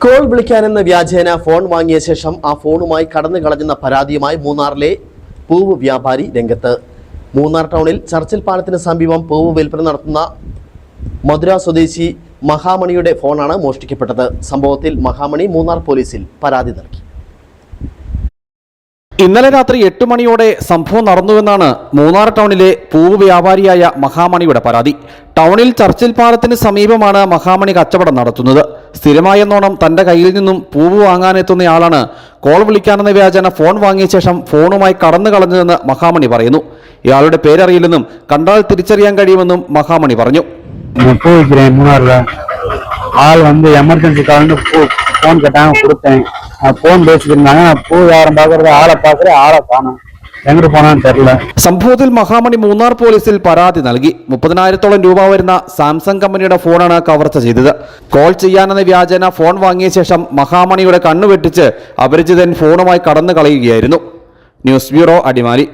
Call വിളിക്കാനെന്ന വ്യാജേന phone വാങ്ങിയ ശേഷം ആ ഫോണുമായി കടന്നു കളഞ്ഞെന്ന പരാതിയുമായി മൂന്നാറിലെ പൂവ് വ്യാപാരി രംഗത്ത്. മൂന്നാർ ടൗണിൽ ചർച്ചിൽ പാലത്തിന് സമീപം പൂവ് വിൽപ്പന നടത്തുന്ന മധുര സ്വദേശി മഹാമണിയുടെ ഫോണാണ് മോഷ്ടിക്കപ്പെട്ടത്. സംഭവത്തിൽ മഹാമണി മൂന്നാർ പോലീസിൽ പരാതി നൽകി. ഇന്നലെ രാത്രി 8 മണിയോടെ സംഭവം നടന്നുവെന്നാണ് മൂന്നാർ ടൗണിലെ പൂവ് വ്യാപാരിയായ മഹാമണിയുടെ പരാതി. ടൗണിൽ ചർച്ചിൽ പാലത്തിന് സമീപമാണ് മഹാമണി കച്ചവടം നടത്തുന്നത്. സ്ഥിരമായെന്നോണം തന്റെ കയ്യിൽ നിന്നും പൂവ് വാങ്ങാനെത്തുന്നയാളാണ് കോൾ വിളിക്കാനെന്ന വ്യാജേന ഫോൺ വാങ്ങിയ ശേഷം ഫോണുമായി കടന്നു കളഞ്ഞതെന്ന് മഹാമണി പറയുന്നു. ഇയാളുടെ പേരറിയില്ലെന്നും കണ്ടാൽ തിരിച്ചറിയാൻ കഴിയുമെന്നും മഹാമണി പറഞ്ഞു. ஆள் வந்து எமர்ஜென்சி கால்னு ஃபோன் கேட்டாங்க, கொடுத்தேன். ஃபோன் பேசிக்கிருந்தாங்க. பூ யாரும் பார்க்கறது ஆளை பார்க்குறேன், ஆளை காணும், എങ്ങോട്ട് പോകാൻ തെരില്ല. സംഭവത്തിൽ മഹാമണി മൂന്നാർ പോലീസിൽ പരാതി നൽകി. 30,000-ഓളം രൂപ വരുന്ന സാംസങ് കമ്പനിയുടെ ഫോണാണ് കവർച്ച ചെയ്തത്. കോൾ ചെയ്യാനെന്ന വ്യാജേന ഫോൺ വാങ്ങിയ ശേഷം മഹാമണിയുടെ കണ്ണു വെട്ടിച്ച് അപരിചിതൻ ഫോണുമായി കടന്നു കളയുകയായിരുന്നു. News bureau, Adimali.